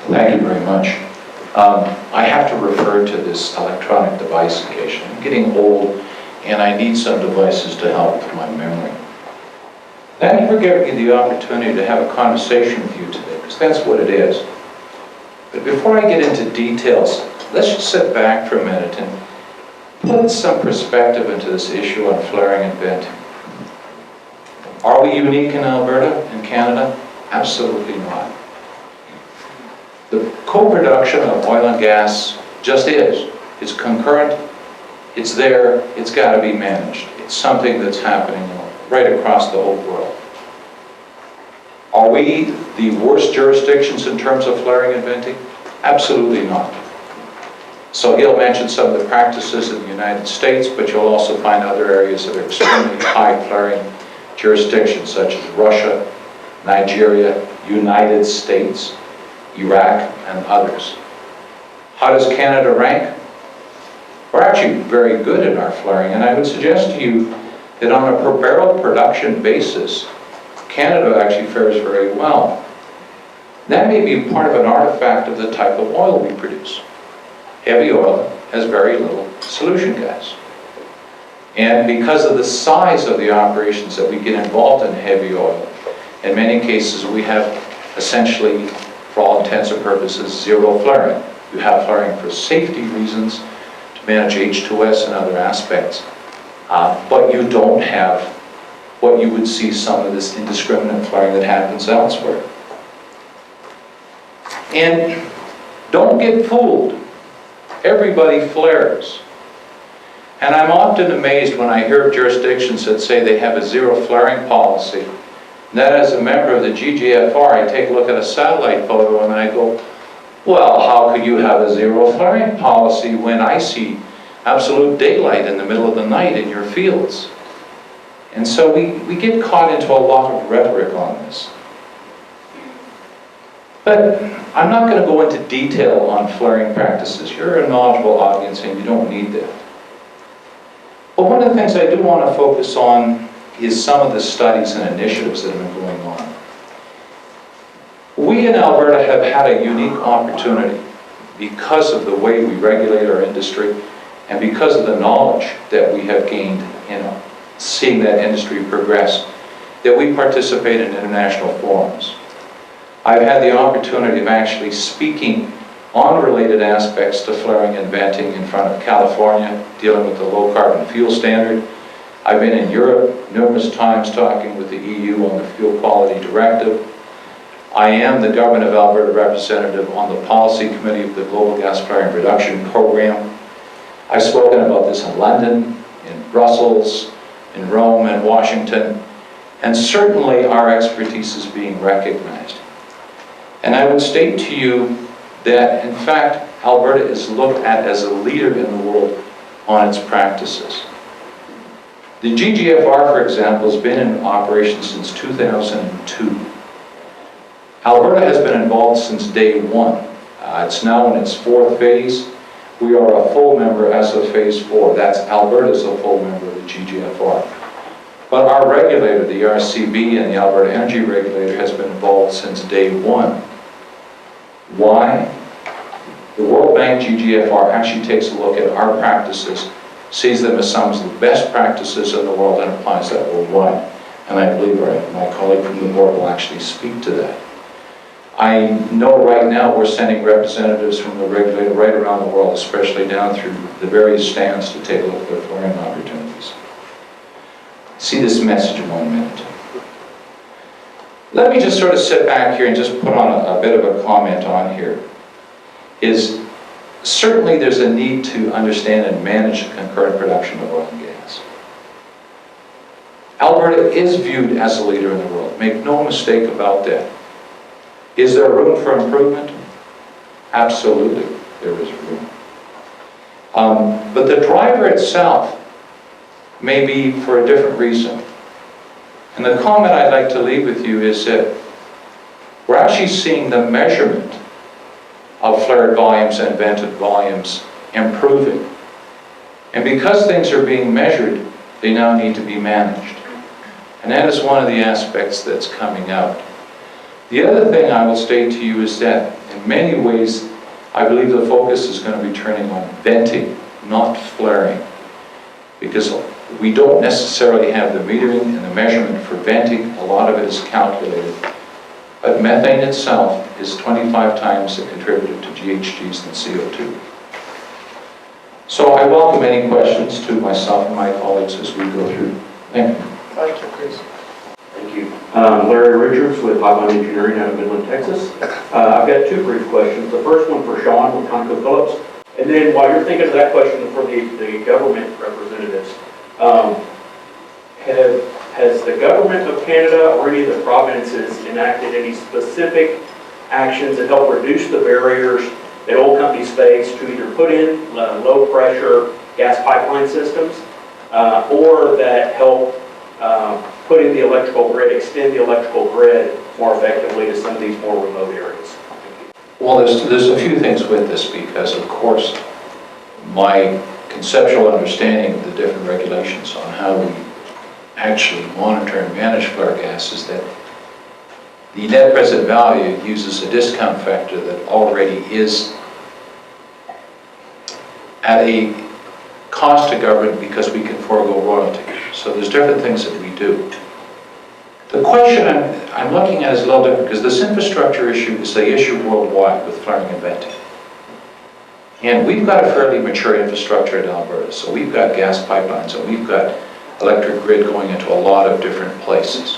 Thank you very much. I have to refer to this electronic device occasionally. I'm getting old and I need some devices to help with my memory. Thank you for giving me the opportunity to have a conversation with you today, because that's what it is. But before I get into details, let's just sit back for a minute and put some perspective into this issue on flaring and venting. Are we unique in Alberta and Canada? Absolutely not. The co-production of oil and gas just is. It's concurrent, it's there, it's got to be managed. It's something that's happening right across the whole world. Are we the worst jurisdictions in terms of flaring and venting? Absolutely not. So he'll mention some of the practices in the United States, but you'll also find other areas that are extremely high flaring jurisdictions, such as Russia, Nigeria, United States, Iraq, and others. How does Canada rank? We're actually very good in our flaring, and I would suggest to you that on a per barrel production basis, Canada actually fares very well. That may be part of an artifact of the type of oil we produce. Heavy oil has very little solution gas. And because of the size of the operations that we get involved in heavy oil, in many cases we have essentially, for all intents and purposes, zero flaring. You have flaring for safety reasons, to manage H2S and other aspects, but you don't have what you would see some of this indiscriminate flaring that happens elsewhere. And don't get fooled. Everybody flares. And I'm often amazed when I hear of jurisdictions that say they have a zero flaring policy. And that as a member of the GGFR, I take a look at a satellite photo and I go, well, how could you have a zero flaring policy when I see absolute daylight in the middle of the night in your fields? And so we get caught into a lot of rhetoric on this. But I'm not going to go into detail on flaring practices. You're a knowledgeable audience and you don't need that. But one of the things I do want to focus on is some of the studies and initiatives that have been going on. We in Alberta have had a unique opportunity because of the way we regulate our industry and because of the knowledge that we have gained in seeing that industry progress, that we participate in international forums. I've had the opportunity of actually speaking on related aspects to flaring and venting in front of California, dealing with the low carbon fuel standard. I've been in Europe numerous times talking with the EU on the fuel quality directive. I am the Government of Alberta representative on the policy committee of the Global Gas Flaring Reduction Program. I've spoken about this in London, in Brussels, in Rome and Washington, and certainly our expertise is being recognized. And I would state to you that, in fact, Alberta is looked at as a leader in the world on its practices. The GGFR, for example, has been in operation since 2002. Alberta has been involved since day one. It's now in its fourth phase. We are a full member as of phase 4. That's Alberta's a full member of the GGFR. But our regulator, the RCB and the Alberta Energy regulator, has been involved since day one. Why? The World Bank GGFR actually takes a look at our practices, sees them as some of the best practices in the world and applies that worldwide. And I believe my colleague from the board will actually speak to that. I know right now we're sending representatives from the regulator right around the world, especially down through the various stands, to take a look at their flaring opportunities. See this message in 1 minute. Let me just sort of sit back here and just put on a bit of a comment on here. Is certainly there's a need to understand and manage the concurrent production of oil and gas. Alberta is viewed as a leader in the world. Make no mistake about that. Is there room for improvement? Absolutely, there is room. But the driver itself may be for a different reason. And the comment I'd like to leave with you is that we're actually seeing the measurement of flared volumes and vented volumes improving. And because things are being measured, they now need to be managed. And that is one of the aspects that's coming out. The other thing I will state to you is that in many ways, I believe the focus is going to be turning on venting, not flaring, because we don't necessarily have the metering and the measurement for venting. A lot of it is calculated. But methane itself is 25 times the contributor to GHGs than CO2. So I welcome any questions to myself and my colleagues as we go through. Thank you. Thank you, Chris. Thank you. Larry Richards with Pipeline Engineering out of Midland, Texas. I've got two brief questions. The first one for Sean with ConocoPhillips. And then while you're thinking of that question for the government representatives, has the government of Canada or any of the provinces enacted any specific actions that help reduce the barriers that oil companies face to either put in low pressure gas pipeline systems or that help put in the electrical grid, extend the electrical grid more effectively to some of these more remote areas? Well, there's a few things with this, because of course my conceptual understanding of the different regulations on how we actually monitor and manage flare gas is that the net present value uses a discount factor that already is at a cost to government because we can forego royalty. So there's different things that we do. The question I'm looking at is a little different, because this infrastructure issue is the issue worldwide with flaring and venting. And we've got a fairly mature infrastructure in Alberta, so we've got gas pipelines and we've got electric grid going into a lot of different places.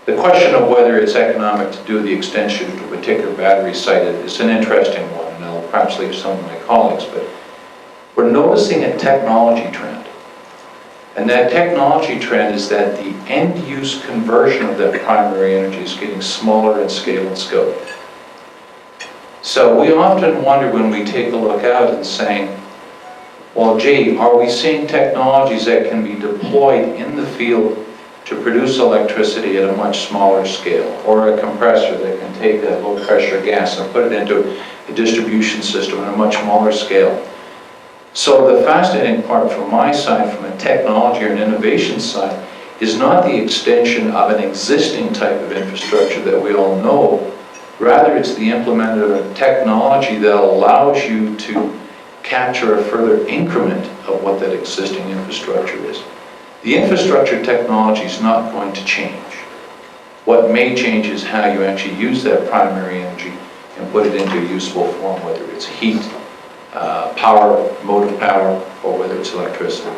The question of whether it's economic to do the extension to a particular battery site is an interesting one, and I'll perhaps leave some of my colleagues, but we're noticing a technology trend. And that technology trend is that the end-use conversion of that primary energy is getting smaller in scale and scope. So we often wonder when we take a look out and saying, well, gee, are we seeing technologies that can be deployed in the field to produce electricity at a much smaller scale, or a compressor that can take that low-pressure gas and put it into a distribution system on a much smaller scale? So the fascinating part from my side, from a technology or an innovation side, is not the extension of an existing type of infrastructure that we all know. Rather, it's the implementation of technology that allows you to capture a further increment of what that existing infrastructure is. The infrastructure technology is not going to change. What may change is how you actually use that primary energy and put it into a useful form, whether it's heat, power, motive power, or whether it's electricity.